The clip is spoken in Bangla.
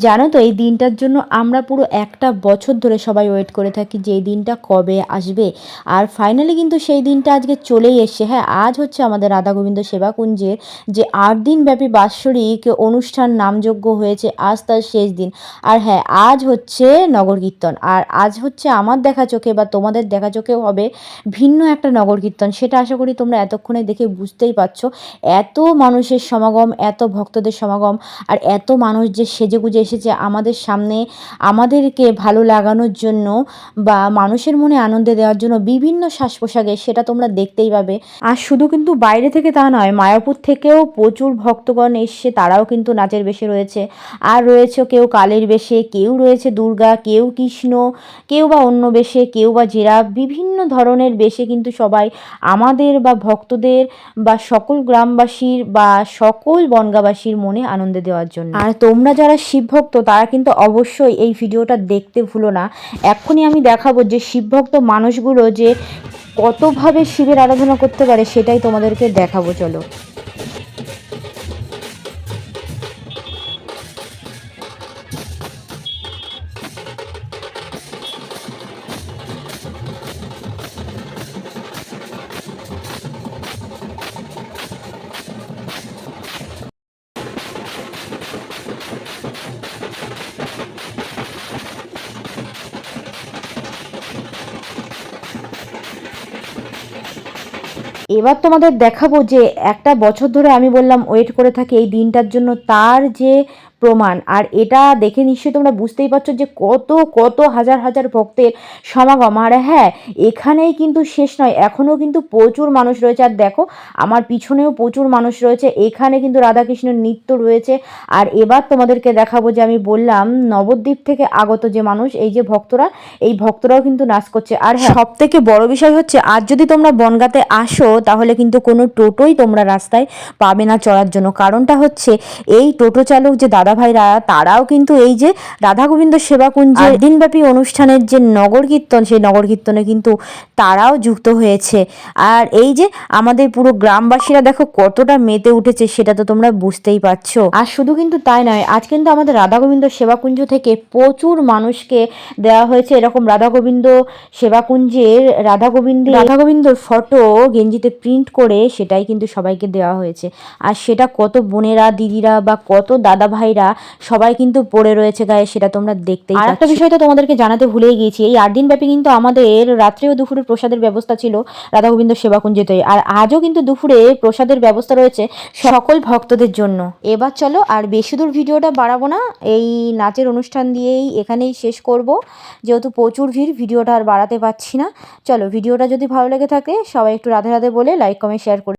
জানো তো এই দিনটার জন্য আমরা পুরো একটা বছর ধরে সবাই ওয়েট করে থাকি যে এই দিনটা কবে আসবে। আর ফাইনালি কিন্তু সেই দিনটা আজকে চলেই এসছে। হ্যাঁ, আজ হচ্ছে আমাদের রাধা গোবিন্দ সেবাকুঞ্জের যে 8 দিন ব্যাপী বাৎসরিক অনুষ্ঠান নামযজ্ঞ হয়েছে, আজ তার শেষ দিন। আর হ্যাঁ, আজ হচ্ছে নগর কীর্তন, আর আজ হচ্ছে আমার দেখা চোখে বা তোমাদের দেখা চোখেও হবে ভিন্ন একটা নগর কীর্তন। সেটা আশা করি তোমরা এতক্ষণে দেখে বুঝতেই পারছো। এত মানুষের সমাগম, এত ভক্তদের সমাগম, আর এত মানুষ যে সেজেগুজে এসেছে আমাদের সামনে আমাদেরকে ভালো লাগানোর জন্য বা মানুষের মনে আনন্দ দেওয়ার জন্য বিভিন্ন সাজ পোশাকে, সেটা তোমরা দেখতেই পাবে। আর শুধু কিন্তু বাইরে থেকে তা নয়, মায়াপুর থেকেও প্রচুর ভক্তগণ এসছে, তারাও কিন্তু নাচের বেশে রয়েছে। আর রয়েছে কেউ কালের বেশে, কেউ রয়েছে দুর্গা, কেউ কৃষ্ণ, কেউ বা অন্য বেশে, কেউ বা জিরাফ, বিভিন্ন ধরনের বেশে কিন্তু সবাই আমাদের বা ভক্তদের বা সকল গ্রামবাসীর বা সকল বনগাঁবাসীর মনে আনন্দ দেওয়ার জন্য। আর তোমরা যারা শিবভক্ত তারা কিন্তু অবশ্যই এই ভিডিওটা দেখতে ভুলো না। এক্ষুনি আমি দেখাবো যে শিবভক্ত মানুষগুলো যে কতভাবে শিবের আরাধনা করতে পারে, সেটাই তোমাদেরকে দেখাবো, চলো। এবার তোমাদের দেখাবো যে একটা বছর ধরে আমি বললাম ওয়েট করে থাকি এই দিনটার জন্য, তার যে প্রমাণ। আর এটা দেখে নিশ্চয়ই তোমরা বুঝতেই পারছো যে কত কত হাজার হাজার ভক্তের সমাগম। আর হ্যাঁ, এখানেই কিন্তু শেষ নয়, এখনও কিন্তু প্রচুর মানুষ রয়েছে। আর দেখো আমার পিছনেও প্রচুর মানুষ রয়েছে, এখানে কিন্তু রাধাকৃষ্ণের নৃত্য রয়েছে। আর এবার তোমাদেরকে দেখাবো যে আমি বললাম নবদ্বীপ থেকে আগত যে মানুষ, এই যে ভক্তরা, এই ভক্তরাও কিন্তু নাচ করছে। আর হ্যাঁ, সব থেকে বড় বিষয় হচ্ছে আজ যদি তোমরা বনগাঁতে আসো তাহলে কিন্তু কোনো টোটোই তোমরা রাস্তায় পাবে না চড়ার জন্য। কারণটা হচ্ছে এই টোটো চালক যে দাদা ভাইরা, তারাও কিন্তু এই যে রাধা গোবিন্দ সেবাকুঞ্জের দিনব্যাপী অনুষ্ঠানের যে নগর কীর্তন, সেই নগর কীর্তনে কিন্তু তারাও যুক্ত হয়েছে। আর এই যে আমাদের পুরো গ্রামবাসীরা দেখো কতটা মেতে উঠেছে, সেটা তো তোমরা বুঝতেই পারছো। আর শুধু কিন্তু তাই নয়, আজ কিন্তু আমাদের রাধা গোবিন্দ সেবাকুঞ্জ থেকে প্রচুর মানুষকে দেওয়া হয়েছে এরকম রাধা গোবিন্দ সেবাকুঞ্জের রাধা গোবিন্দর ফটো গেঞ্জিতে প্রিন্ট করে, সেটাই কিন্তু সবাইকে দেওয়া হয়েছে। আর সেটা কত বোনেরা, দিদিরা বা কত দাদা ভাইরা সবাই কিন্তু পড়ে রয়েছে গায়ে, সেটা তোমরা দেখতেই পাচ্ছ। আর একটা বিষয় তো তোমাদেরকে জানাতে ভুলেই গিয়েছি, এই 8 দিন ব্যাপী কিন্তু আমাদের রাত্রে ও দুপুরে প্রসাদের ব্যবস্থা ছিল রাধা গোবিন্দ সেবাকুঞ্জেতে। আর আজও কিন্তু দুপুরে প্রসাদের ব্যবস্থা রয়েছে সকল ভক্তদের জন্য। এবার চলো, আর বেশি দূর ভিডিওটা বাড়াবো না, এই নাচের অনুষ্ঠান দিয়েই এখানেই শেষ করব, যেহেতু প্রচুর ভিড়, ভিডিওটা আর বাড়াতে পারছি না। চলো, ভিডিওটা যদি ভালো লেগে থাকে সবাই একটু রাধে রাধে বলে লাইক কমেন্ট শেয়ার করে